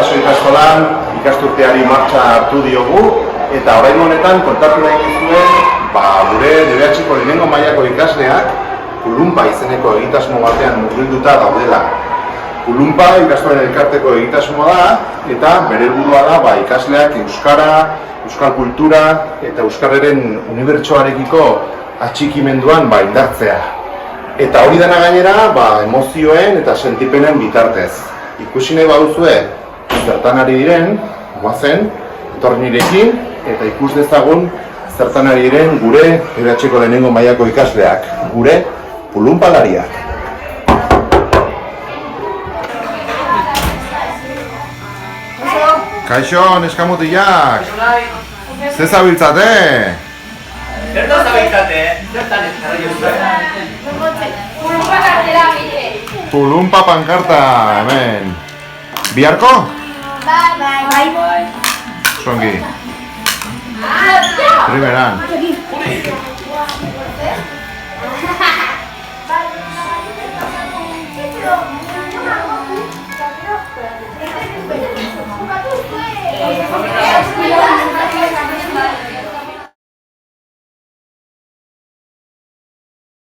Itsaso ikastolan ikasturteari martxa hartu diogu eta orain honetan kontatu nahi dizuen gure DBH-ko lehenengo mailako ikasleak Kulunpa izeneko egitasmo batean murgilduta daudela. Kulunpa ikastolen elkarteko egitasmoa da eta bere helburua da ikasleak euskara, euskal kultura eta euskararen unibertsoarekiko atxikimenduan indartzea. Eta hori dena gainera emozioen eta sentipenen bitartez. Ikusi nahi baduzue zertan ari diren, goazen, etorri nirekin eta ikus dezagun zertan ari diren gure DBH-ko lehenengo mailako ikasleak, gure Kulunpalariak. Kaixo, neskamutilak! Ze zabiltzate? Zertan zabiltzate? Zertan ezkarra Kulunpa pankarta, hemen. Biharko? Bai. Zongi. Primeran.